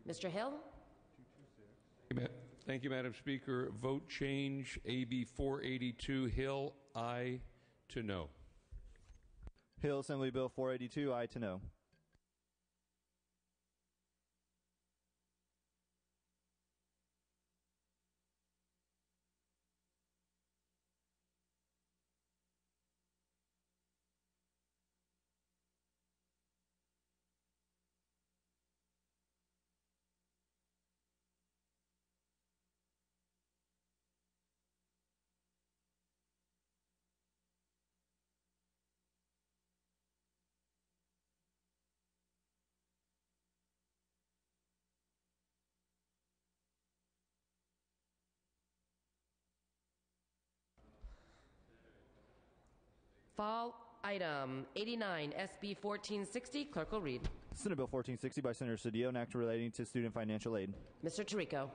Mr. Hill? Thank you, Madam Speaker. Vote change AB 482. Hill, aye to no. Hill, Assembly Bill 482, aye to no. Fall item 89, SB 1460. Clerk will read. Senate Bill 1460 by Senator Cedillo, an act relating to student financial aid. Mr. Tirico.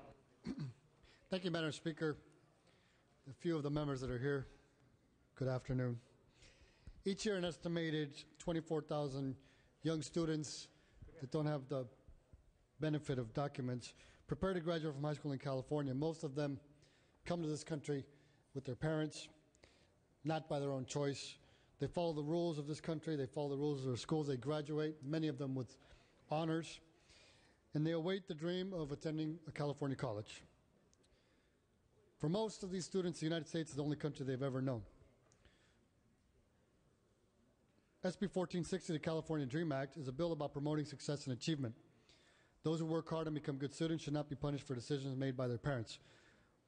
Thank you, Madam Speaker. A few of the members that are here, good afternoon. Each year, an estimated 24,000 young students that don't have the benefit of documents prepare to graduate from high school in California. Most of them come to this country with their parents, not by their own choice. They follow the rules of this country. They follow the rules of their schools. They graduate, many of them with honors, and they await the dream of attending a California college. For most of these students, the United States is the only country they've ever known. SB 1460, the California Dream Act, is a bill about promoting success and achievement. Those who work hard and become good students should not be punished for decisions made by their parents.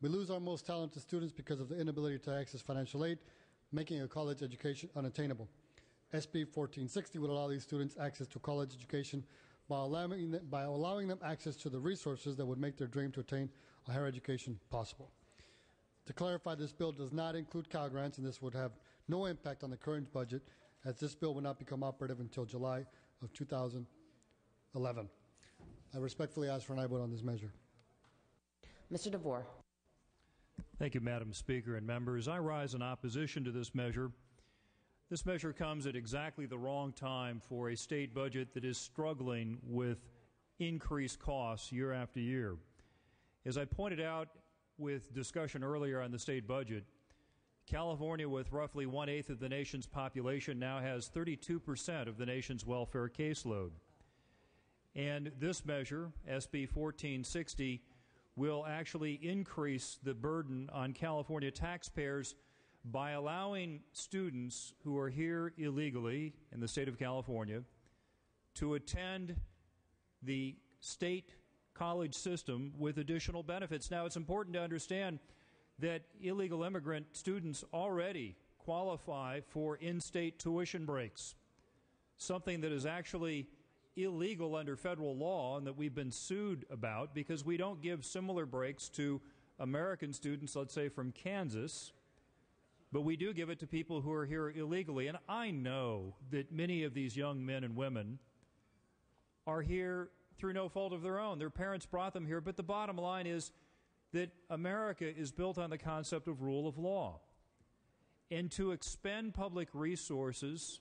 We lose our most talented students because of the inability to access financial aid, making a college education unattainable. SB 1460 would allow these students access to college education by allowing them access to the resources that would make their dream to attain a higher education possible. To clarify, this bill does not include Cal Grants, and this would have no impact on the current budget, as this bill will not become operative until July of 2011. I respectfully ask for an aye vote on this measure. Mr. DeVore. Thank you, Madam Speaker and members. I rise in opposition to this measure. This measure comes at exactly the wrong time for a state budget that is struggling with increased costs year after year. As I pointed out with discussion earlier on the state budget, California, with roughly 1/8 of the nation's population, now has 32% of the nation's welfare caseload. And this measure, SB 1460, will actually increase the burden on California taxpayers by allowing students who are here illegally in the state of California to attend the state college system with additional benefits. Now, it's important to understand that illegal immigrant students already qualify for in-state tuition breaks, something that is actually illegal under federal law and that we've been sued about because we don't give similar breaks to American students, let's say from Kansas, but we do give it to people who are here illegally. And I know that many of these young men and women are here through no fault of their own. Their parents brought them here, but the bottom line is that America is built on the concept of rule of law. And to expend public resources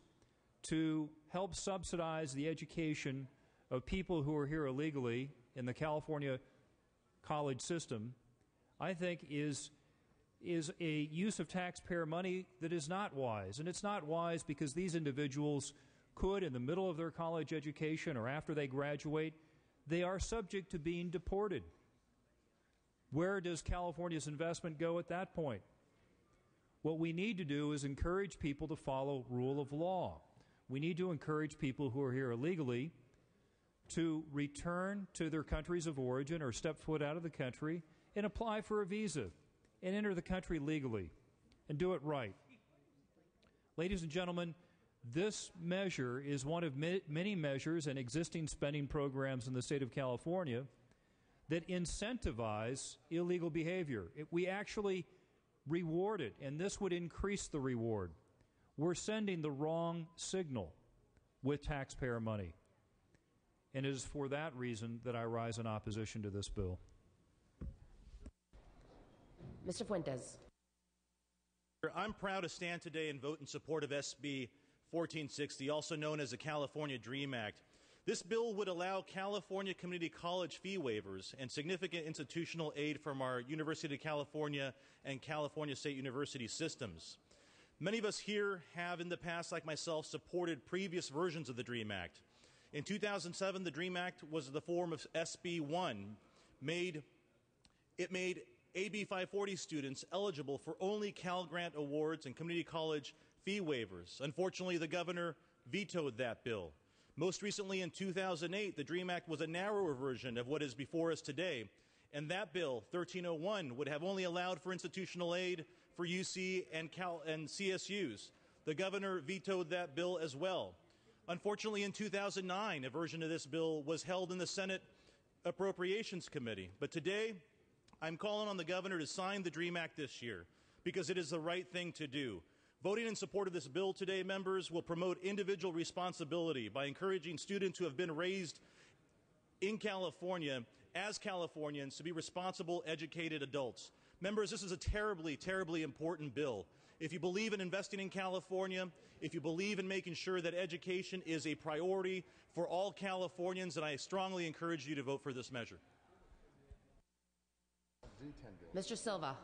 to help subsidize the education of people who are here illegally in the California college system, I think is a use of taxpayer money that is not wise. And it's not wise because these individuals could, in the middle of their college education or after they graduate, they are subject to being deported. Where does California's investment go at that point? What we need to do is encourage people to follow rule of law. We need to encourage people who are here illegally to return to their countries of origin or step foot out of the country and apply for a visa and enter the country legally and do it right. Ladies and gentlemen, this measure is one of many measures and existing spending programs in the state of California that incentivize illegal behavior. We actually reward it, and this would increase the reward. We're sending the wrong signal with taxpayer money. And it is for that reason that I rise in opposition to this bill. Mr. Fuentes. I'm proud to stand today and vote in support of SB 1460, also known as the California Dream Act. This bill would allow California Community College fee waivers and significant institutional aid from our University of California and California State University systems. Many of us here have in the past, like myself, supported previous versions of the DREAM Act. In 2007, the DREAM Act was in the form of SB 1. It made AB 540 students eligible for only Cal Grant awards and community college fee waivers. Unfortunately, the governor vetoed that bill. Most recently, in 2008, the DREAM Act was a narrower version of what is before us today, and that bill, 1301, would have only allowed for institutional aid for UC and CSUs. The governor vetoed that bill as well. Unfortunately, in 2009, a version of this bill was held in the Senate Appropriations Committee. But today, I'm calling on the governor to sign the DREAM Act this year because it is the right thing to do. Voting in support of this bill today, members, will promote individual responsibility by encouraging students who have been raised in California as Californians to be responsible, educated adults. Members, this is a terribly, terribly important bill. If you believe in investing in California, if you believe in making sure that education is a priority for all Californians, then I strongly encourage you to vote for this measure. Mr. Silva.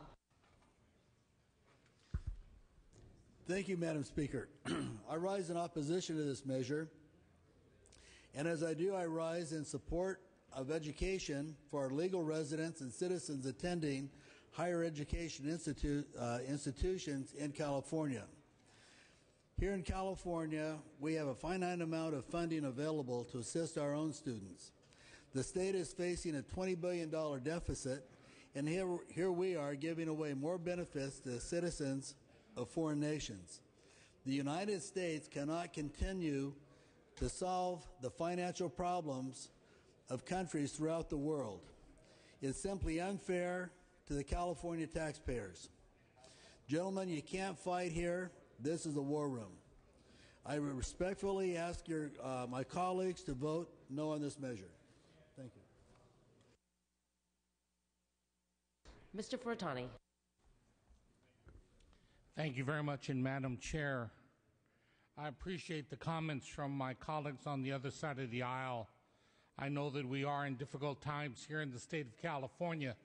Thank you, Madam Speaker. I rise in opposition to this measure, and as I do, I rise in support of education for our legal residents and citizens attending higher education institutions in California. Here in California, we have a finite amount of funding available to assist our own students. The state is facing a $20 billion deficit, and here we are giving away more benefits to citizens of foreign nations. The United States cannot continue to solve the financial problems of countries throughout the world. It's simply unfair to the California taxpayers. Gentlemen, you can't fight here. This is a war room. I respectfully ask my colleagues to vote no on this measure. Thank you. Mr. Furtani. Thank you very much, and Madam Chair, I appreciate the comments from my colleagues on the other side of the aisle. I know that we are in difficult times here in the state of California,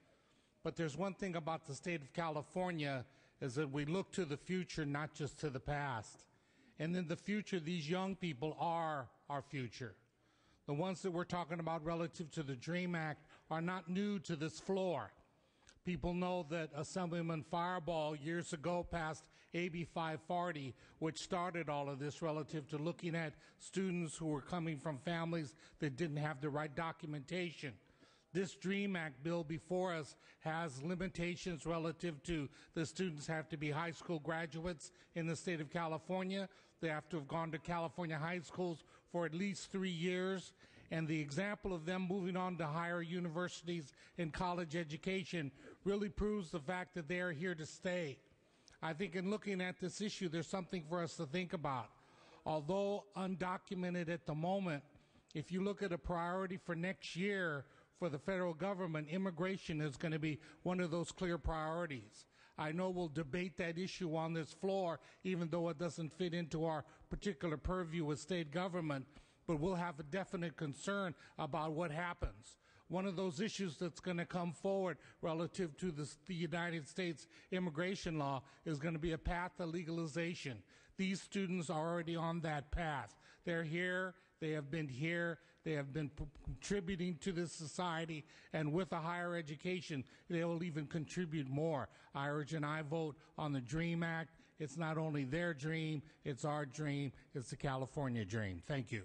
but there's one thing about the state of California is that we look to the future, not just to the past. And in the future, these young people are our future. The ones that we're talking about relative to the DREAM Act are not new to this floor. People know that Assemblyman Fireball years ago passed AB 540, which started all of this relative to looking at students who were coming from families that didn't have the right documentation. This DREAM Act bill before us has limitations relative to the students have to be high school graduates in the state of California. They have to have gone to California high schools for at least 3 years. And the example of them moving on to higher universities and college education really proves the fact that they are here to stay. I think in looking at this issue, there's something for us to think about. Although undocumented at the moment, if you look at a priority for next year for the federal government, immigration is going to be one of those clear priorities. I know we'll debate that issue on this floor, even though it doesn't fit into our particular purview with state government, but we'll have a definite concern about what happens. One of those issues that's going to come forward relative to the United States immigration law is going to be a path to legalization. These students are already on that path. They're here, they have been here, they have been contributing to this society, and with a higher education, they will even contribute more. I urge and I vote on the DREAM Act. It's not only their dream, it's our dream, it's the California dream. Thank you.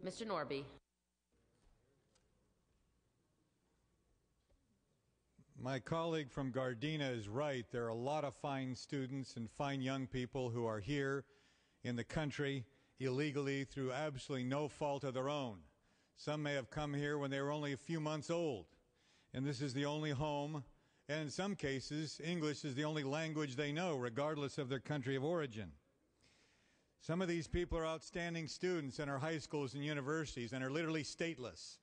Mr. Norby. My colleague from Gardena is right. There are a lot of fine students and fine young people who are here in the country illegally through absolutely no fault of their own. Some may have come here when they were only a few months old, and this is the only home, and in some cases, English is the only language they know, regardless of their country of origin. Some of these people are outstanding students in our high schools and universities and are literally stateless.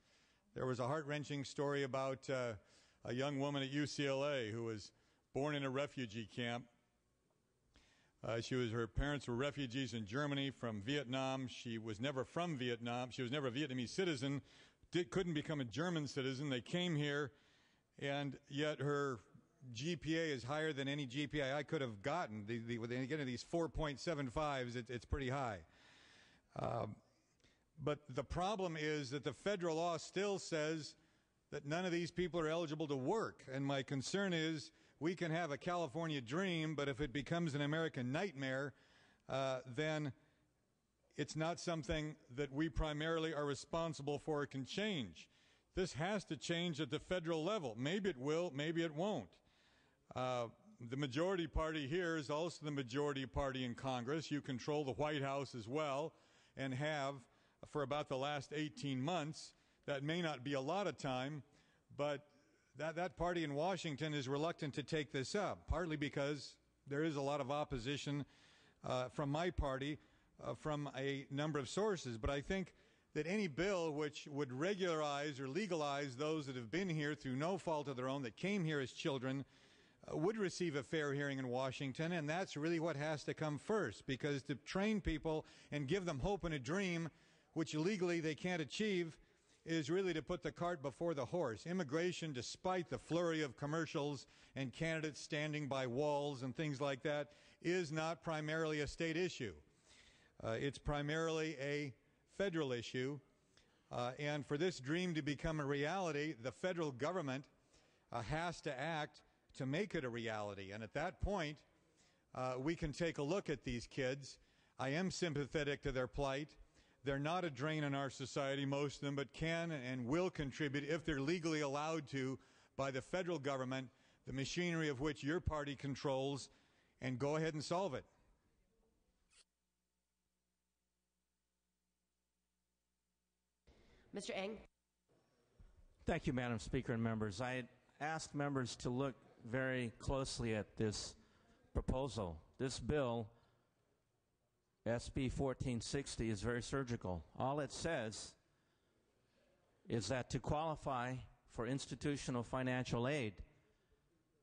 There was a heart-wrenching story about a young woman at UCLA who was born in a refugee camp, Her parents were refugees in Germany from Vietnam. She was never from Vietnam. She was never a Vietnamese citizen, couldn't become a German citizen. They came here, and yet her GPA is higher than any GPA I could have gotten. When they get into these 4.75s, it's pretty high. But the problem is that the federal law still says that none of these people are eligible to work. And my concern is we can have a California dream, but if it becomes an American nightmare, then it's not something that we primarily are responsible for or can change. This has to change at the federal level. Maybe it will, maybe it won't. The majority party here is also the majority party in Congress. You control the White House as well, and have for about the last 18 months. That may not be a lot of time, but that party in Washington is reluctant to take this up, partly because there is a lot of opposition from my party, from a number of sources. But I think that any bill which would regularize or legalize those that have been here through no fault of their own, that came here as children, would receive a fair hearing in Washington, and that's really what has to come first, because to train people and give them hope and a dream, which legally they can't achieve, is really to put the cart before the horse. Immigration, despite the flurry of commercials and candidates standing by walls and things like that, is not primarily a state issue. It's primarily a federal issue, and for this dream to become a reality, the federal government has to act to make it a reality. And at that point, we can take a look at these kids. I am sympathetic to their plight. They're not a drain on our society, most of them, but can and will contribute if they're legally allowed to by the federal government, the machinery of which your party controls, and go ahead and solve it. Mr. Eng. Thank you, Madam Speaker and members. I asked members to look very closely at this proposal. This bill, SB 1460, is very surgical. All it says is that to qualify for institutional financial aid,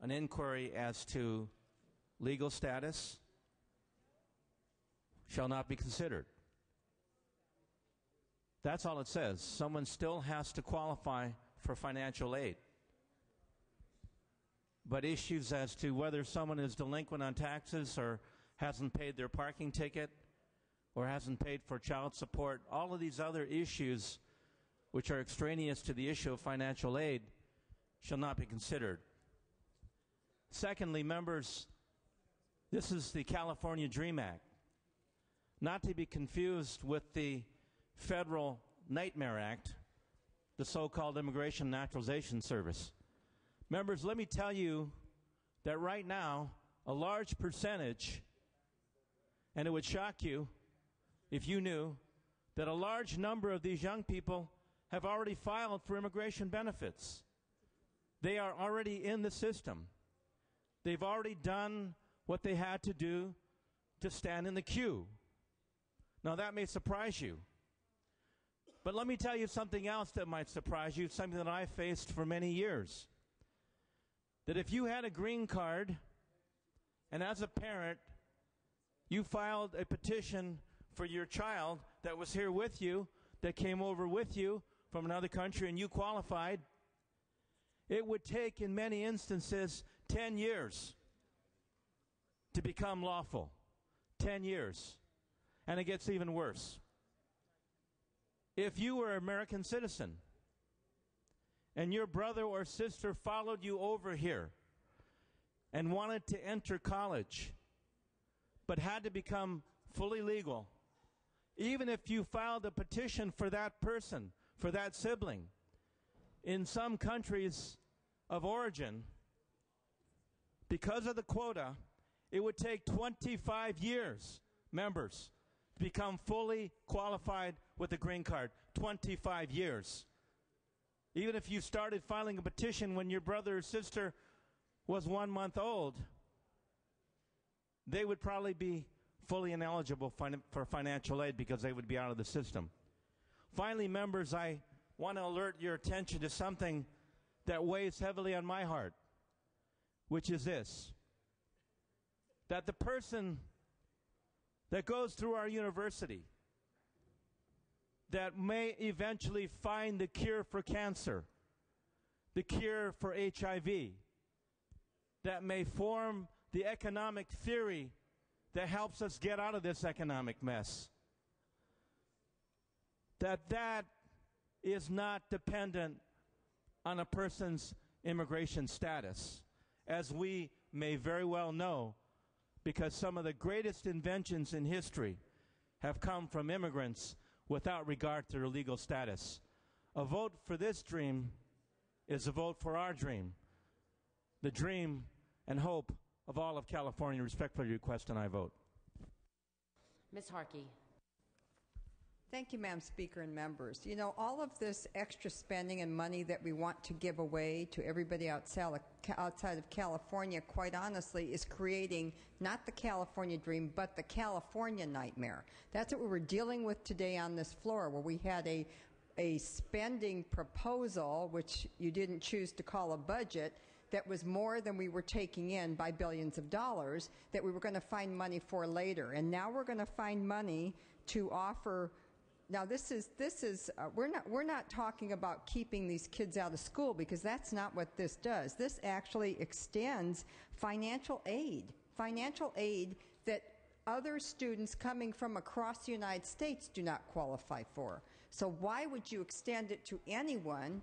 an inquiry as to legal status shall not be considered. That's all it says. Someone still has to qualify for financial aid. But issues as to whether someone is delinquent on taxes or hasn't paid their parking ticket or hasn't paid for child support, all of these other issues which are extraneous to the issue of financial aid shall not be considered. Secondly, members, this is the California DREAM Act, not to be confused with the Federal Nightmare Act, the so-called Immigration and Naturalization Service. Members, let me tell you that right now, a large percentage, and it would shock you if you knew, that a large number of these young people have already filed for immigration benefits. They are already in the system. They've already done what they had to do to stand in the queue. Now, that may surprise you. But let me tell you something else that might surprise you, something that I faced for many years. That if you had a green card, and as a parent, you filed a petition for your child that was here with you, that came over with you from another country, and you qualified, it would take, in many instances, 10 years to become lawful. 10 years. And it gets even worse. If you were an American citizen and your brother or sister followed you over here and wanted to enter college but had to become fully legal, even if you filed a petition for that person, for that sibling, in some countries of origin, because of the quota, it would take 25 years, members, to become fully qualified with a green card. 25 years. Even if you started filing a petition when your brother or sister was 1 month old, they would probably be fully ineligible for financial aid because they would be out of the system. Finally, members, I want to alert your attention to something that weighs heavily on my heart, which is this: that the person that goes through our university that may eventually find the cure for cancer, the cure for HIV, that may form the economic theory that helps us get out of this economic mess, that is not dependent on a person's immigration status, as we may very well know, because some of the greatest inventions in history have come from immigrants without regard to their legal status. A vote for this dream is a vote for our dream, the dream and hope of all of California. Respectfully request and I vote. Ms. Harkey. Thank you, Madam Speaker and members. You know, all of this extra spending and money that we want to give away to everybody outside of California, quite honestly, is creating not the California dream, but the California nightmare. That's what we were dealing with today on this floor, where we had a spending proposal, which you didn't choose to call a budget, that was more than we were taking in by billions of dollars, that we were going to find money for later. And now we're going to find money to offer. Now we're not talking about keeping these kids out of school, because that's not what this does. This actually extends financial aid that other students coming from across the United States do not qualify for. So why would you extend it to anyone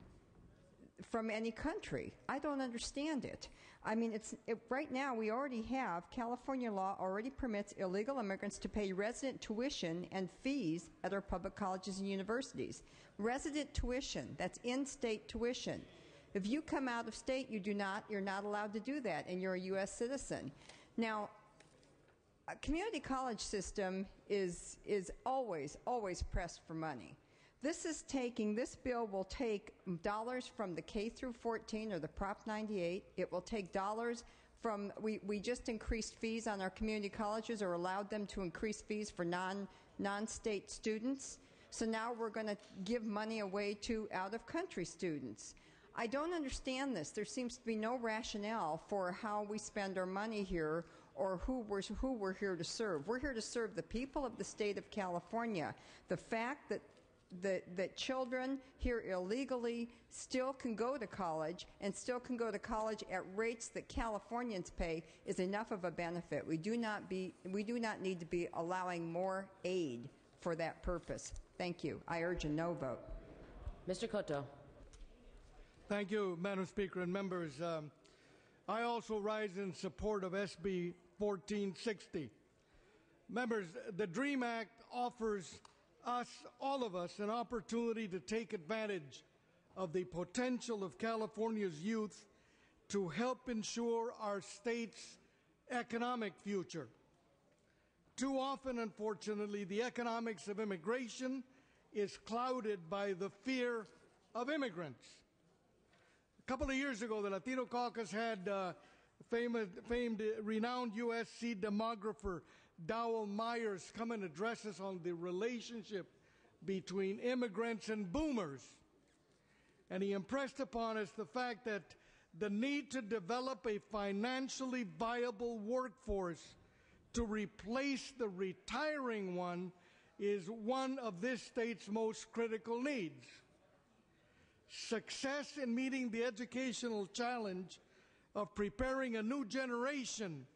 from any country? I don't understand it. I mean, right now we already have, California law already permits illegal immigrants to pay resident tuition and fees at our public colleges and universities. Resident tuition, that's in-state tuition. If you come out of state, you're not allowed to do that, and you're a U.S. citizen. Now, a community college system is always pressed for money. This bill will take dollars from the K through 14 or the Prop 98. It will take dollars from, we just increased fees on our community colleges, or allowed them to increase fees for non-state students. So now we're going to give money away to out-of-country students. I don't understand this. There seems to be no rationale for how we spend our money here, or who we're here to serve. We're here to serve the people of the state of California. The fact that children here illegally still can go to college, and still can go to college at rates that Californians pay, is enough of a benefit. We do not need to be allowing more aid for that purpose. Thank you. I urge a no vote. Mr. Cotto. Thank you, Madam Speaker and members. I also rise in support of SB 1460. Members, the DREAM Act offers all of us, an opportunity to take advantage of the potential of California's youth to help ensure our state's economic future. Too often, unfortunately, the economics of immigration is clouded by the fear of immigrants. A couple of years ago, the Latino Caucus had famed, renowned USC demographer Dowell Myers come and address us on the relationship between immigrants and boomers. And he impressed upon us the fact that the need to develop a financially viable workforce to replace the retiring one is one of this state's most critical needs. Success in meeting the educational challenge of preparing a new generation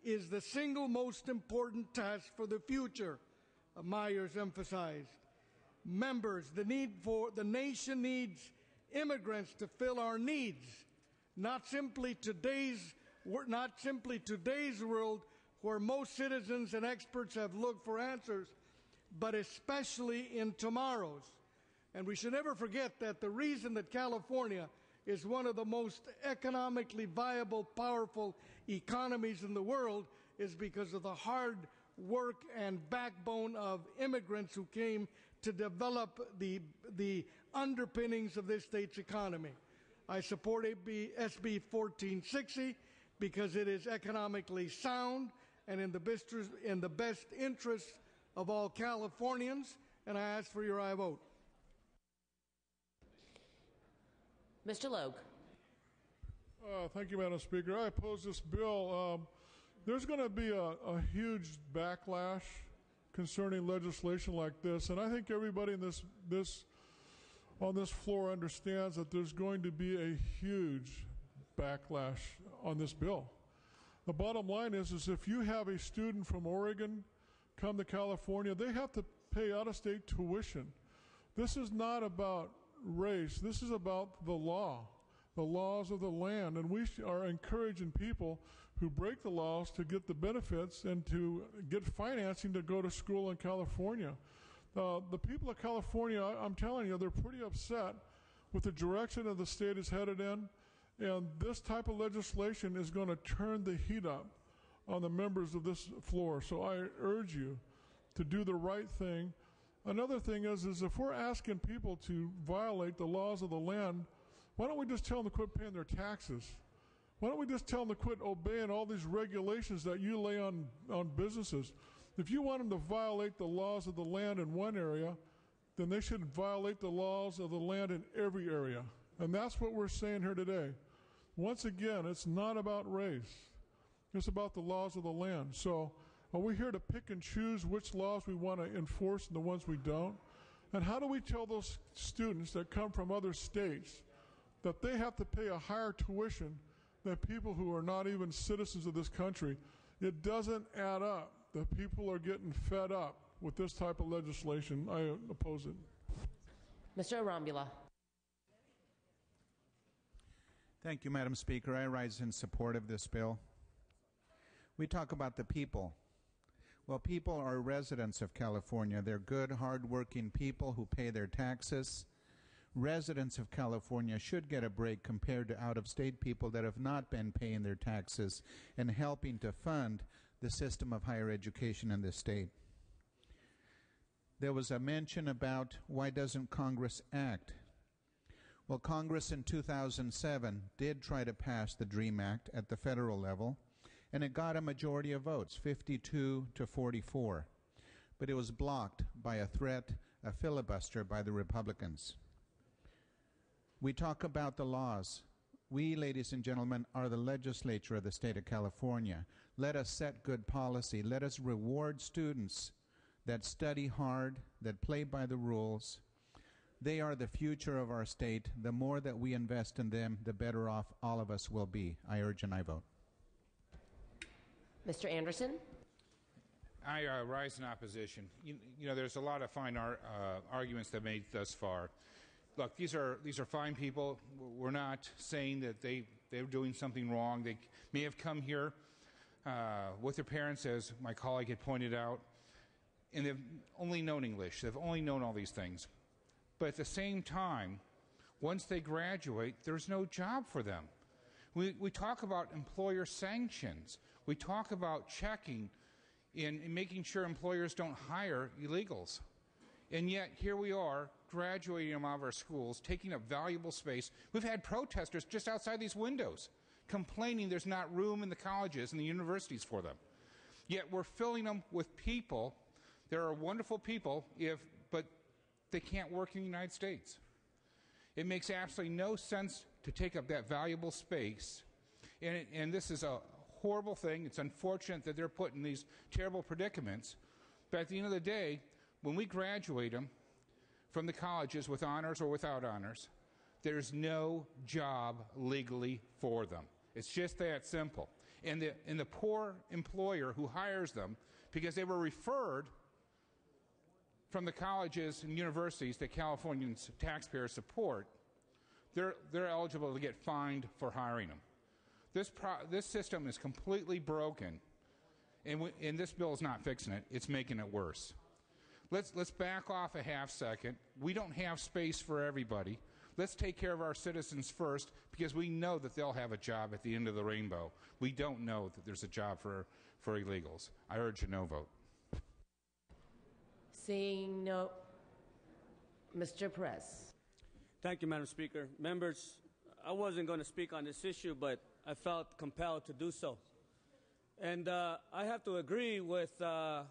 is the single most important task for the future, Myers emphasized. Members, the nation needs immigrants to fill our needs, not simply today's world where most citizens and experts have looked for answers, but especially in tomorrow's. And we should never forget that the reason that California is one of the most economically viable, powerful economies in the world is because of the hard work and backbone of immigrants who came to develop the underpinnings of this state's economy. I support SB 1460 because it is economically sound and in the best interest of all Californians, and I ask for your aye vote. Mr. Logue. Thank you, Madam Speaker. I oppose this bill. there's going to be a huge backlash concerning legislation like this, and I think everybody in on this floor understands that there's going to be a huge backlash on this bill. The bottom line is if you have a student from Oregon come to California, they have to pay out-of-state tuition. This is not about race. This is about the law, the laws of the land, and we are encouraging people who break the laws to get the benefits and to get financing to go to school in California. The people of California, I'm telling you, they're pretty upset with the direction that the state is headed in, and this type of legislation is going to turn the heat up on the members of this floor. So I urge you to do the right thing. Another thing is if we're asking people to violate the laws of the land, why don't we just tell them to quit paying their taxes? Why don't we just tell them to quit obeying all these regulations that you lay on businesses? If you want them to violate the laws of the land in one area, then they should violate the laws of the land in every area. And that's what we're saying here today. Once again, it's not about race. It's about the laws of the land. So are we here to pick and choose which laws we want to enforce and the ones we don't? And how do we tell those students that come from other states that they have to pay a higher tuition than people who are not even citizens of this country? It doesn't add up. The people are getting fed up with this type of legislation. I oppose it. Mr. Arambula. Thank you, Madam Speaker. I rise in support of this bill. We talk about the people. Well, people are residents of California. They're good, hard-working people who pay their taxes. Residents of California should get a break compared to out-of-state people that have not been paying their taxes and helping to fund the system of higher education in this state. There was a mention about why doesn't Congress act? Well, Congress in 2007 did try to pass the DREAM Act at the federal level, and it got a majority of votes, 52 to 44. But it was blocked by a threat, a filibuster by the Republicans. We talk about the laws. We, ladies and gentlemen, are the legislature of the state of California. Let us set good policy. Let us reward students that study hard, that play by the rules. They are the future of our state. The more that we invest in them, the better off all of us will be. I urge and I vote. Mr. Anderson. I rise in opposition. You know, there's a lot of fine arguments that made thus far. Look, these are fine people. We're not saying that they're doing something wrong. They may have come here with their parents, as my colleague had pointed out, and they've only known English. They've only known all these things. But at the same time, once they graduate, there's no job for them. We talk about employer sanctions. We talk about checking and making sure employers don't hire illegals. And yet, here we are, graduating them out of our schools, taking up valuable space. We've had protesters just outside these windows complaining there's not room in the colleges and the universities for them. Yet we're filling them with people. There are wonderful people, but they can't work in the United States. It makes absolutely no sense to take up that valuable space. And this is a horrible thing. It's unfortunate that they're put in these terrible predicaments. But at the end of the day, when we graduate them from the colleges with honors or without honors, there's no job legally for them. It's just that simple. And the poor employer who hires them, because they were referred from the colleges and universities that Californians taxpayers support, they're eligible to get fined for hiring them. This system is completely broken, and this bill is not fixing it. It's making it worse. Let's back off a half second. We don't have space for everybody. Let's take care of our citizens first, because we know that they'll have a job at the end of the rainbow. We don't know that there's a job for illegals. I urge a no vote. Seeing no. Mr. Perez. Thank you, Madam Speaker. Members, I wasn't going to speak on this issue, but I felt compelled to do so. And I have to agree with our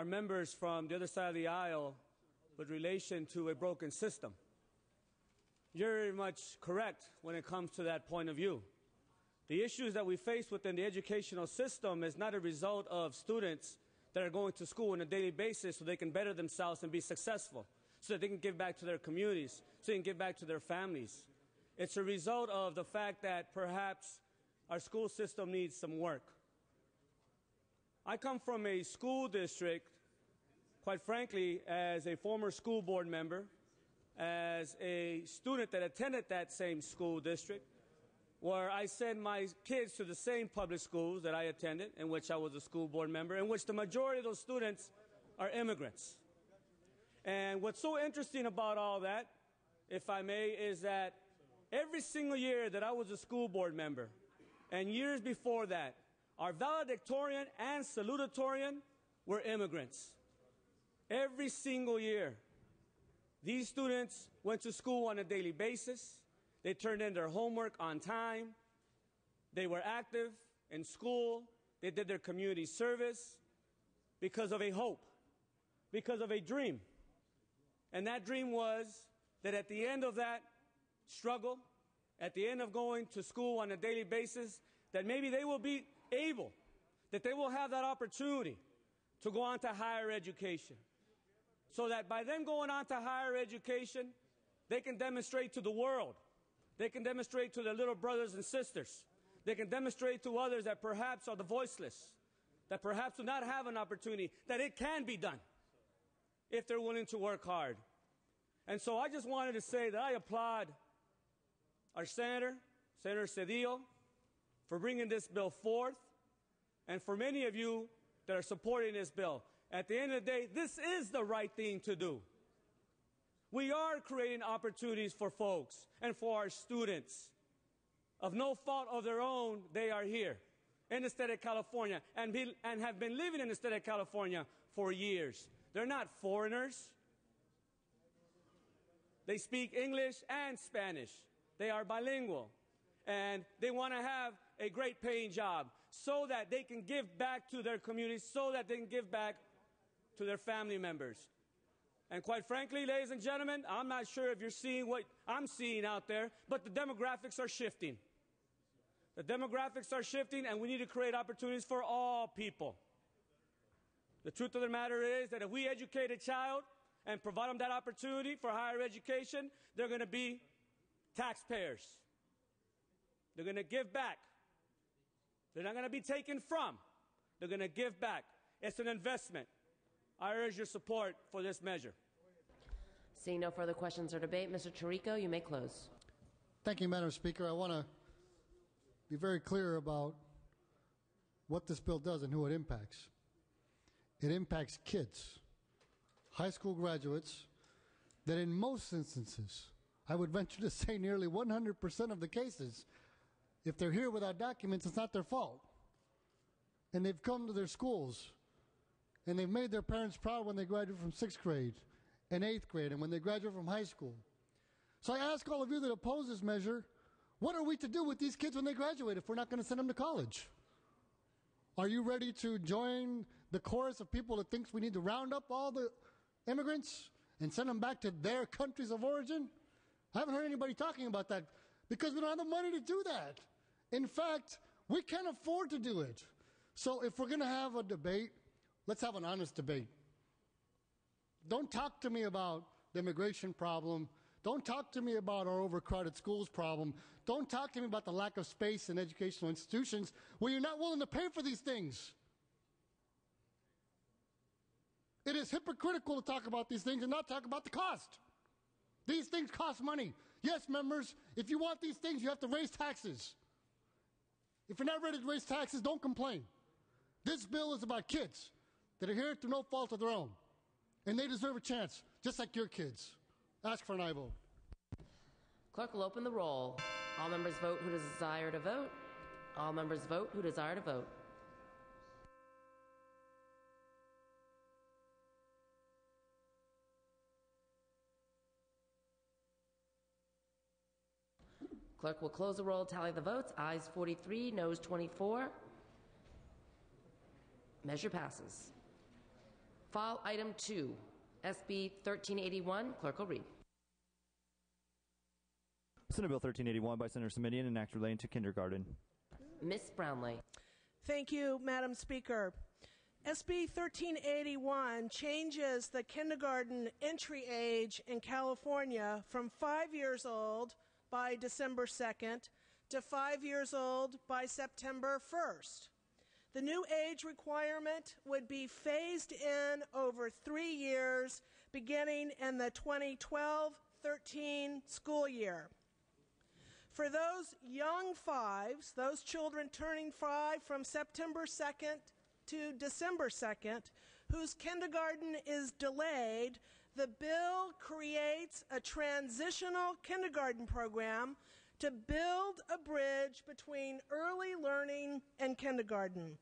members from the other side of the aisle with relation to a broken system. You're very much correct when it comes to that point of view. The issues that we face within the educational system is not a result of students that are going to school on a daily basis so they can better themselves and be successful, so that they can give back to their communities, so they can give back to their families. It's a result of the fact that perhaps our school system needs some work. I come from a school district, quite frankly, as a former school board member, as a student that attended that same school district, where I sent my kids to the same public schools that I attended, in which I was a school board member, in which the majority of those students are immigrants. And what's so interesting about all that, if I may, is that every single year that I was a school board member, and years before that, our valedictorian and salutatorian were immigrants. Every single year. These students went to school on a daily basis. They turned in their homework on time. They were active in school. They did their community service because of a hope, because of a dream. And that dream was that at the end of that struggle, at the end of going to school on a daily basis, that maybe they will be able, that they will have that opportunity to go on to higher education. So that by them going on to higher education, they can demonstrate to the world, they can demonstrate to their little brothers and sisters, they can demonstrate to others that perhaps are the voiceless, that perhaps do not have an opportunity, that it can be done if they're willing to work hard. And so I just wanted to say that I applaud our Senator Cedillo, for bringing this bill forth, and for many of you that are supporting this bill. At the end of the day, this is the right thing to do. We are creating opportunities for folks and for our students. Of no fault of their own, they are here in the state of California and have been living in the state of California for years. They're not foreigners. They speak English and Spanish. They are bilingual. And they want to have a great paying job so that they can give back to their communities, so that they can give back to their family members. And quite frankly, ladies and gentlemen, I'm not sure if you're seeing what I'm seeing out there, but the demographics are shifting. The demographics are shifting, and we need to create opportunities for all people. The truth of the matter is that if we educate a child and provide them that opportunity for higher education, they're going to be taxpayers. They're going to give back. They're not going to be taken from. They're going to give back. It's an investment. I urge your support for this measure. Seeing no further questions or debate, Mr. Tirico, you may close. Thank you, Madam Speaker. I want to be very clear about what this bill does and who it impacts. It impacts kids, high school graduates, that in most instances, I would venture to say nearly 100% of the cases, if they're here without documents, it's not their fault. And they've come to their schools, and they've made their parents proud when they graduate from 6th grade and 8th grade, and when they graduate from high school. So I ask all of you that oppose this measure, what are we to do with these kids when they graduate if we're not going to send them to college? Are you ready to join the chorus of people that thinks we need to round up all the immigrants and send them back to their countries of origin? I haven't heard anybody talking about that because we don't have the money to do that. In fact, we can't afford to do it. So if we're going to have a debate, let's have an honest debate. Don't talk to me about the immigration problem. Don't talk to me about our overcrowded schools problem. Don't talk to me about the lack of space in educational institutions where you're not willing to pay for these things. It is hypocritical to talk about these things and not talk about the cost. These things cost money. Yes, members, if you want these things, you have to raise taxes. If you're not ready to raise taxes, don't complain. This bill is about kids that are here through no fault of their own, and they deserve a chance, just like your kids. Ask for an aye vote. Clerk will open the roll. All members vote who desire to vote. All members vote who desire to vote. Clerk will close the roll, tally the votes. Ayes 43, noes 24. Measure passes. File item 2, SB 1381. Clerk will read. Senate Bill 1381 by Senator Simonian, an act relating to kindergarten. Ms. Brownlee. Thank you, Madam Speaker. SB 1381 changes the kindergarten entry age in California from 5 years old by December 2nd to 5 years old by September 1st. The new age requirement would be phased in over 3 years, beginning in the 2012-13 school year. For those young fives, those children turning 5 from September 2nd to December 2nd, whose kindergarten is delayed, the bill creates a transitional kindergarten program to build a bridge between early learning and kindergarten.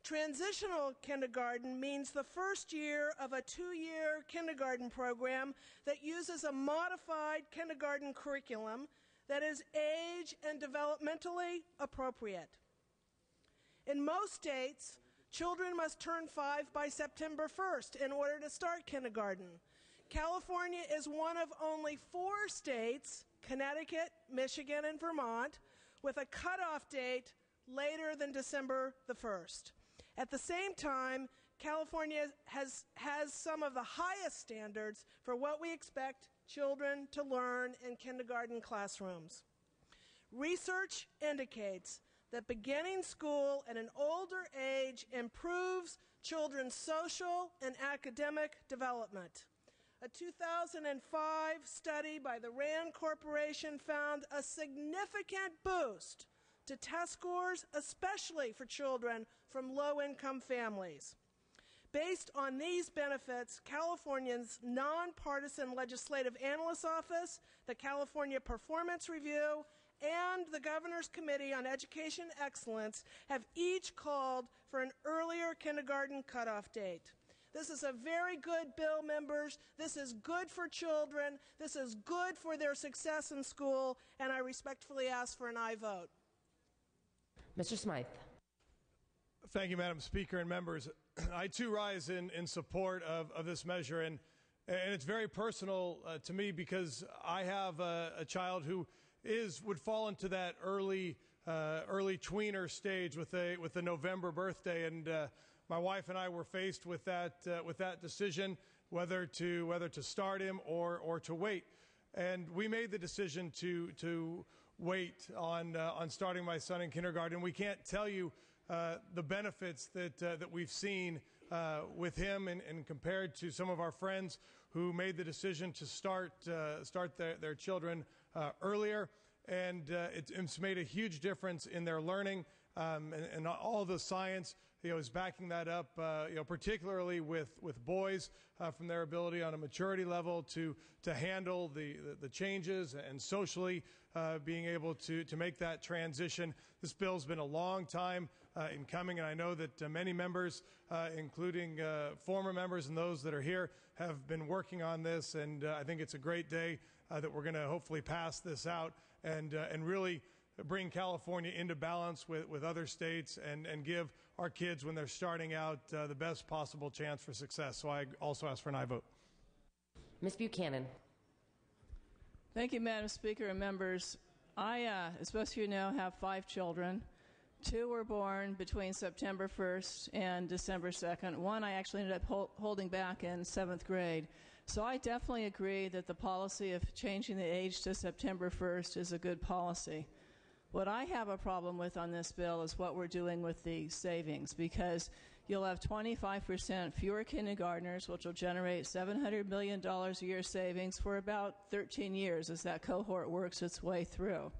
Transitional kindergarten means the first year of a 2-year kindergarten program that uses a modified kindergarten curriculum that is age and developmentally appropriate. In most states, children must turn 5 by September 1st in order to start kindergarten. California is one of only 4 states, Connecticut, Michigan, and Vermont, with a cutoff date later than December the 1st. At the same time, California has some of the highest standards for what we expect children to learn in kindergarten classrooms. Research indicates that beginning school at an older age improves children's social and academic development. A 2005 study by the RAND Corporation found a significant boost to test scores, especially for children from low-income families. Based on these benefits, California's nonpartisan Legislative Analyst's Office, the California Performance Review, and the Governor's Committee on Education Excellence have each called for an earlier kindergarten cutoff date. This is a very good bill, members. This is good for children. This is good for their success in school, and I respectfully ask for an aye vote. Mr. Smythe. Thank you, Madam Speaker and members. I, too, rise in support of this measure, and it's very personal to me because I have a child who would fall into that early tweener stage with a November birthday, and my wife and I were faced with that decision whether to start him or to wait, and we made the decision to wait on starting my son in kindergarten. We can't tell you the benefits that we've seen with him, and compared to some of our friends who made the decision to start their children earlier, and it's made a huge difference in their learning, and all the science is backing that up, particularly with boys from their ability on a maturity level to handle the changes and socially being able to make that transition. This bill's been a long time in coming, and I know that many members, including former members and those that are here, have been working on this, and I think it's a great day that we're going to hopefully pass this out and really bring California into balance with other states and give our kids, when they're starting out, the best possible chance for success. So I also ask for an aye vote. Ms. Buchanan. Thank you, Madam Speaker and members. I, as most of you know, have 5 children. 2 were born between September 1st and December 2nd. 1 I actually ended up holding back in 7th grade. So I definitely agree that the policy of changing the age to September 1st is a good policy. What I have a problem with on this bill is what we're doing with the savings, because you'll have 25% fewer kindergartners, which will generate $700 million a year savings for about 13 years as that cohort works its way through.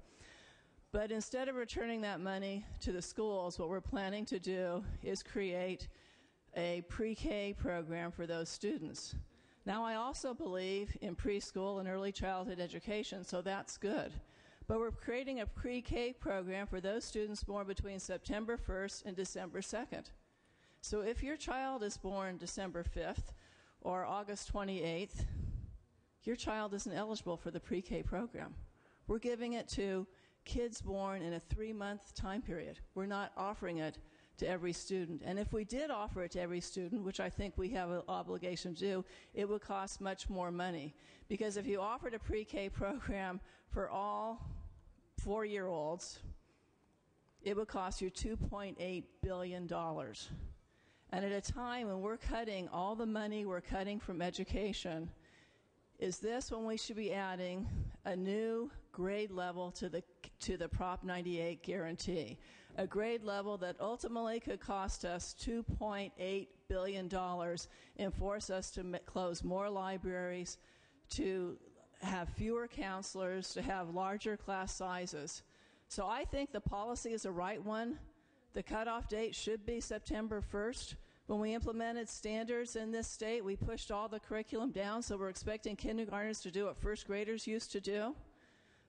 But instead of returning that money to the schools, what we're planning to do is create a pre-K program for those students. Now, I also believe in preschool and early childhood education, so that's good. But we're creating a pre-K program for those students born between September 1st and December 2nd. So if your child is born December 5th or August 28th, your child isn't eligible for the pre-K program. We're giving it to kids born in a 3-month time period. We're not offering it to every student. And if we did offer it to every student, which I think we have an obligation to do, it would cost much more money. Because if you offered a pre-K program for all 4-year-olds, it would cost you $2.8 billion. And at a time when we're cutting all the money we're cutting from education, is this when we should be adding a new grade level to the Prop 98 guarantee? A grade level that ultimately could cost us $2.8 billion and force us to close more libraries, to have fewer counselors, to have larger class sizes. So I think the policy is the right one. The cutoff date should be September 1st. When we implemented standards in this state, we pushed all the curriculum down, so we're expecting kindergartners to do what first graders used to do.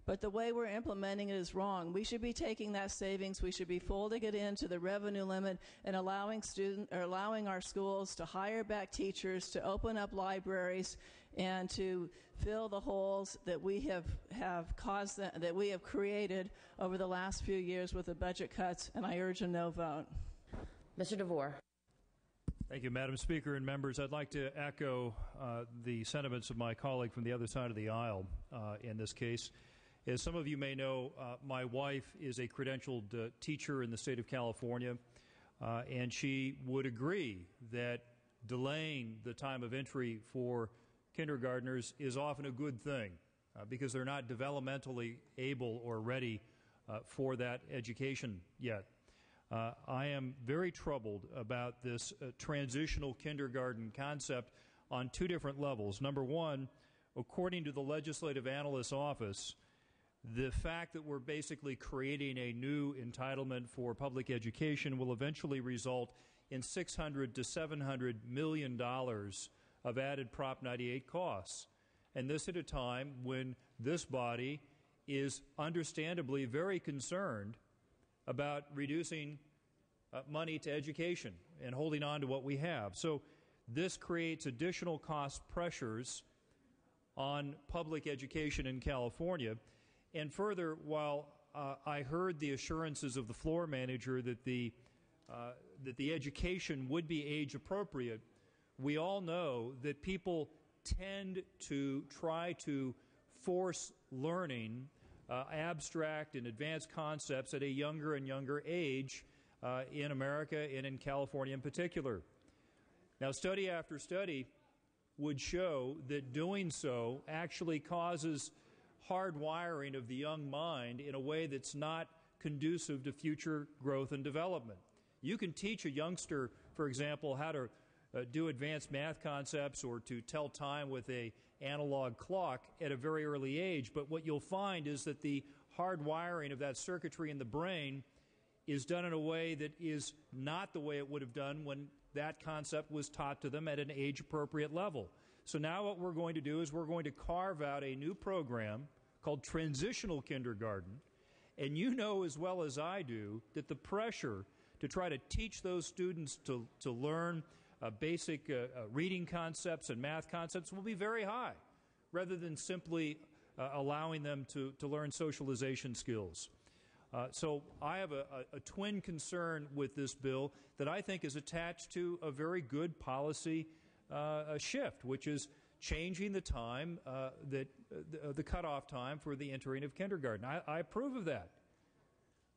But the way we're implementing it is wrong. We should be taking that savings, we should be folding it into the revenue limit and allowing our schools to hire back teachers, to open up libraries, and to fill the holes that we that we have created over the last few years with the budget cuts, and I urge a no vote. Mr. DeVore. Thank you, Madam Speaker and members. I'd like to echo the sentiments of my colleague from the other side of the aisle in this case. As some of you may know, my wife is a credentialed teacher in the state of California, and she would agree that delaying the time of entry for kindergartners is often a good thing because they're not developmentally able or ready for that education yet. I am very troubled about this transitional kindergarten concept on two different levels. Number one, according to the Legislative Analyst's Office, the fact that we're basically creating a new entitlement for public education will eventually result in $600 to $700 million of added Prop 98 costs. And this at a time when this body is understandably very concerned about reducing money to education and holding on to what we have. So this creates additional cost pressures on public education in California. And further, while I heard the assurances of the floor manager that the education would be age appropriate, we all know that people tend to try to force learning abstract and advanced concepts at a younger and younger age in America and in California in particular. Now, study after study would show that doing so actually causes hardwiring of the young mind in a way that's not conducive to future growth and development. You can teach a youngster, for example, how to do advanced math concepts or to tell time with an analog clock at a very early age, but what you'll find is that the hardwiring of that circuitry in the brain is done in a way that is not the way it would have done when that concept was taught to them at an age-appropriate level. So now what we're going to do is we're going to carve out a new program called Transitional Kindergarten, and you know as well as I do that the pressure to try to teach those students to learn basic reading concepts and math concepts will be very high, rather than simply allowing them to learn socialization skills. So I have a twin concern with this bill that I think is attached to a very good policy shift, which is changing the time, the cutoff time for the entering of kindergarten. I approve of that.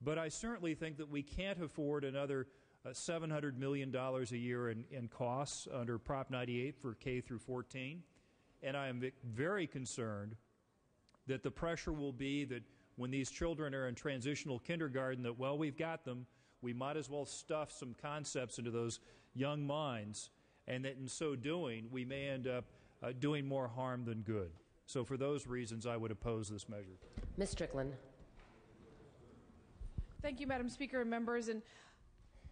But I certainly think that we can't afford another $700 million a year in costs under Prop 98 for K through 14. And I am very concerned that the pressure will be that when these children are in transitional kindergarten, that, well, we've got them, we might as well stuff some concepts into those young minds, and that in so doing, we may end up doing more harm than good. So for those reasons, I would oppose this measure. Ms. Strickland. Thank you, Madam Speaker and members. And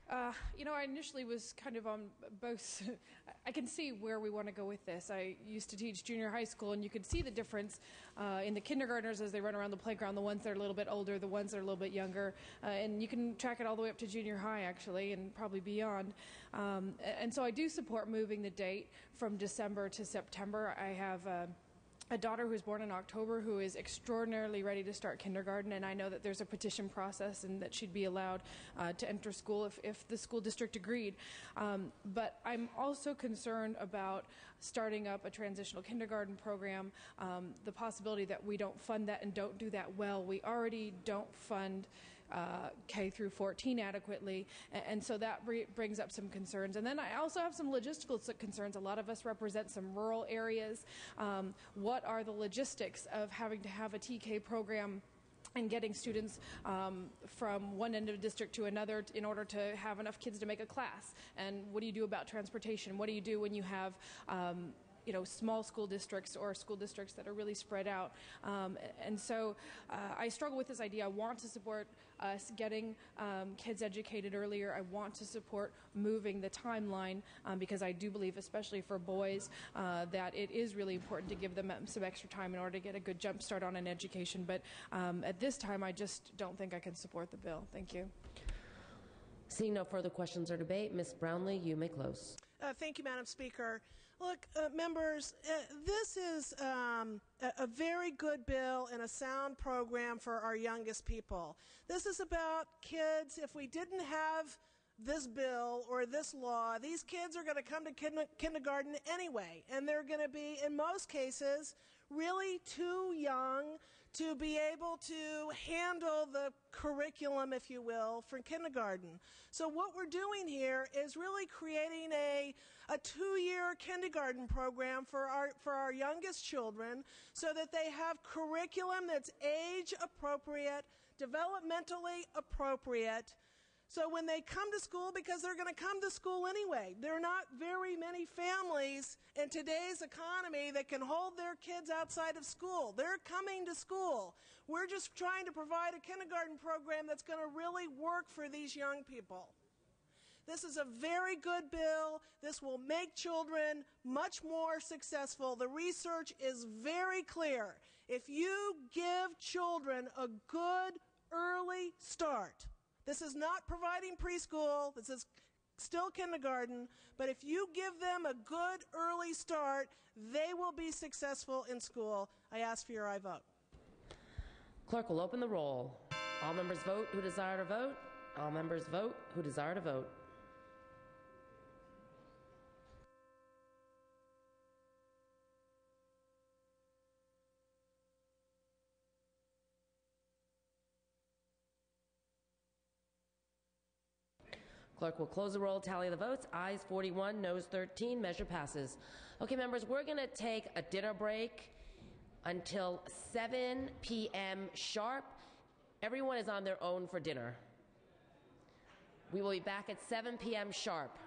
I initially was kind of on both. I can see where we want to go with this. I used to teach junior high school, and you could see the difference in the kindergartners as they run around the playground, the ones that are a little bit older, the ones that are a little bit younger. And you can track it all the way up to junior high, actually, and probably beyond. And so I do support moving the date from December to September. I have a daughter who was born in October who is extraordinarily ready to start kindergarten, and I know that there's a petition process and that she'd be allowed to enter school if the school district agreed. But I'm also concerned about starting up a transitional kindergarten program, the possibility that we don't fund that and don't do that well. We already don't fund K through 14 adequately, and so that brings up some concerns. And then I also have some logistical concerns. A lot of us represent some rural areas. What are the logistics of having to have a TK program and getting students from one end of the district to another in order to have enough kids to make a class? And what do you do about transportation? What do you do when you have small school districts or school districts that are really spread out? And so I struggle with this idea. I want to support us getting kids educated earlier. I want to support moving the timeline because I do believe, especially for boys, that it is really important to give them some extra time in order to get a good jump start on an education. But at this time, I just don't think I can support the bill. Thank you. Seeing no further questions or debate, Ms. Brownlee, you may close. Thank you, Madam Speaker. Look, members, this is a very good bill and a sound program for our youngest people. This is about kids. If we didn't have this bill or this law, these kids are going to come to kindergarten anyway, and they're going to be, in most cases, really too young to be able to handle the curriculum, if you will, for kindergarten. So what we're doing here is really creating a 2-year kindergarten program for our youngest children so that they have curriculum that's age appropriate, developmentally appropriate. So when they come to school, because they're going to come to school anyway, there are not very many families in today's economy that can hold their kids outside of school. They're coming to school. We're just trying to provide a kindergarten program that's going to really work for these young people. This is a very good bill. This will make children much more successful. The research is very clear. If you give children a good early start, this is not providing preschool, this is still kindergarten, but if you give them a good early start, they will be successful in school. I ask for your aye vote. Clerk will open the roll. All members vote who desire to vote. All members vote who desire to vote. Clerk will close the roll, tally the votes. Ayes 41, noes 13. Measure passes. Okay, members, we're going to take a dinner break until 7 p.m. sharp. Everyone is on their own for dinner. We will be back at 7 p.m. sharp.